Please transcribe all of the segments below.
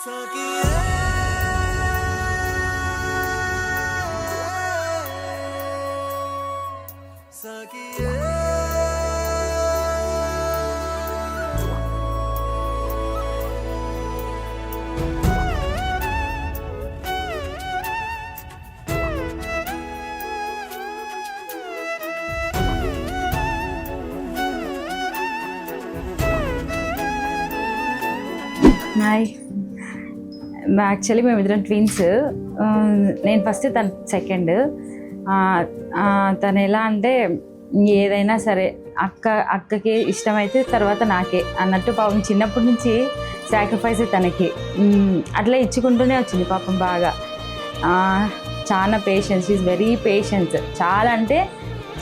Hi, actually మేమిద్దరం twins. నేను first, తను సెకండ్. తను ఎలా అంటే ఏదైనా సరే అక్కకి ఇష్టమైతే తర్వాత నాకే అన్నట్టు. పాపం చిన్నప్పటి నుంచి సాక్రిఫైస్ తనకి అట్లా ఇచ్చుకుంటూనే వచ్చింది పాపం. బాగా చాలా పేషెన్స్, ఈజ్ వెరీ పేషెన్స్. చాలా అంటే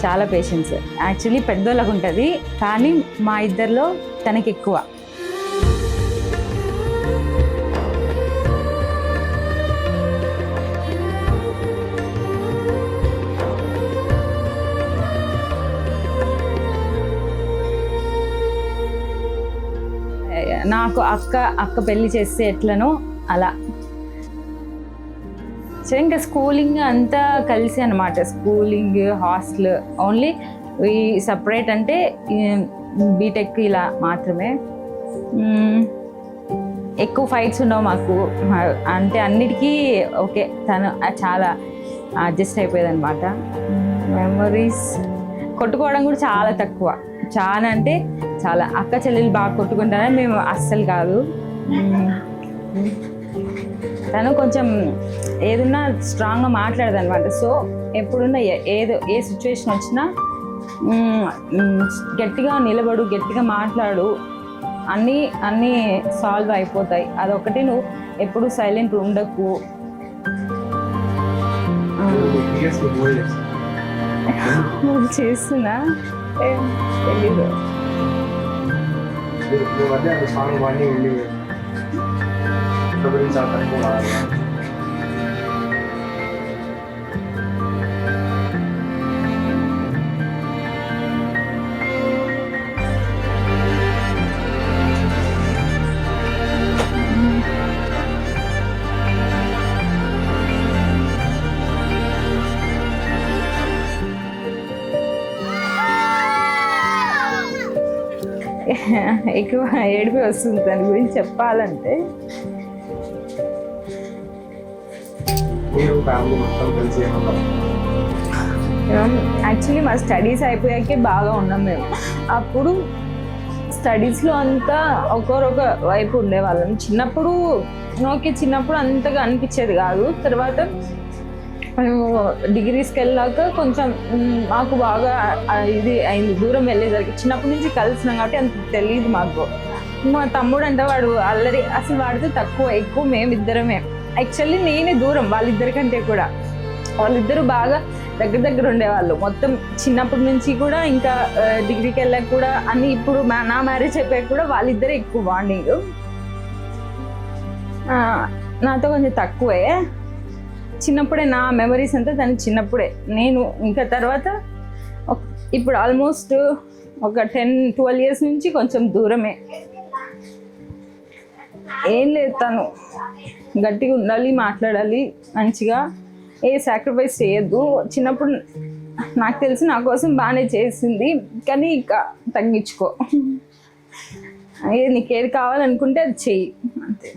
చాలా పేషెన్స్. యాక్చువల్లీ పెద్దోళ్ళకు ఉంటుంది, కానీ మా ఇద్దరిలో తనకి ఎక్కువ. నాకు అక్క పెళ్ళి చేస్తే ఎట్లనో అలా. సో ఇంకా స్కూలింగ్ అంతా కలిసి అనమాట. స్కూలింగ్, హాస్టల్, ఓన్లీ ఈ సపరేట్ అంటే బీటెక్ ఇలా మాత్రమే. ఎక్కువ ఫైట్స్ ఉండవు మాకు, అంటే అన్నిటికీ ఓకే. తను చాలా అడ్జస్ట్ అయిపోయేది అనమాట. మెమరీస్ కొట్టుకోవడం కూడా చాలా తక్కువ. చాలా అంటే చాలా. అక్క చెల్లెలు బాగా కొట్టుకుంటారని మేము అస్సలు కాదు. తను కొంచెం ఏదన్నా స్ట్రాంగ్గా మాట్లాడదు అనమాట. సో ఎప్పుడున్నా ఏ సిచ్యువేషన్ వచ్చినా గట్టిగా నిలబడు, గట్టిగా మాట్లాడు, అన్నీ సాల్వ్ అయిపోతాయి. అదొకటి. నువ్వు ఎప్పుడు సైలెంట్ ఉండకు. చేస్తున్నా తెలీదు. ఎక్కువ ఏడిపి వస్తుంది దాని గురించి చెప్పాలంటే. యాక్చువల్లీ మా స్టడీస్ అయిపోయాకే బాగా ఉన్నాం మేము. అప్పుడు స్టడీస్లో అంతా ఒకరొక వైపు ఉండేవాళ్ళం. చిన్నప్పుడు ఓకే, చిన్నప్పుడు అంతగా అనిపించేది కాదు. తర్వాత మేము డిగ్రీస్కి వెళ్ళాక కొంచెం మాకు బాగా ఇది అయింది, దూరం వెళ్ళేసరికి. చిన్నప్పటి నుంచి కలిసినాం కాబట్టి అంత తెలియదు మాకు. మా తమ్ముడు అంటే వాడు అల్లరి, అసలు వాడితో తక్కువ, ఎక్కువ మేమిద్దరమే. యాక్చువల్లీ నేనే దూరం వాళ్ళిద్దరికంటే కూడా. వాళ్ళిద్దరూ బాగా దగ్గర ఉండేవాళ్ళు మొత్తం చిన్నప్పటి నుంచి కూడా. ఇంకా డిగ్రీకి వెళ్ళాక కూడా అన్ని. ఇప్పుడు నా మ్యారేజ్ అయిపోయాక కూడా వాళ్ళిద్దరే ఎక్కువ బాండింగ్. నాతో కొంచెం తక్కువే. చిన్నప్పుడే నా మెమరీస్ అంతా తను చిన్నప్పుడే. నేను ఇంకా తర్వాత ఇప్పుడు ఆల్మోస్ట్ ఒక 10-12 years నుంచి కొంచెం దూరమే. ఏం లేదు, తను గట్టిగా ఉండాలి, మాట్లాడాలి మంచిగా, ఏ సాక్రిఫైస్ చేయొద్దు. చిన్నప్పుడు నాకు తెలిసి నా కోసం బాగానే చేసింది, కానీ ఇంకా తగ్గించుకో, నీకేది కావాలనుకుంటే అది చెయ్యి, అంతే.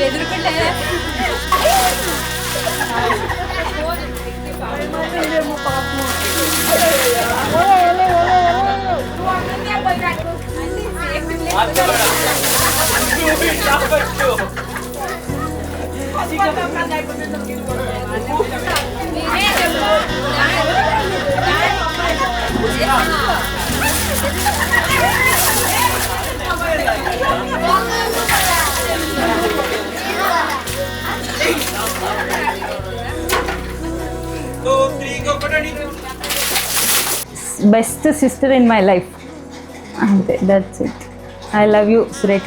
ఎదురుకుంటే పాపం best sister in my life అంతే, that's it. I love you Surekha.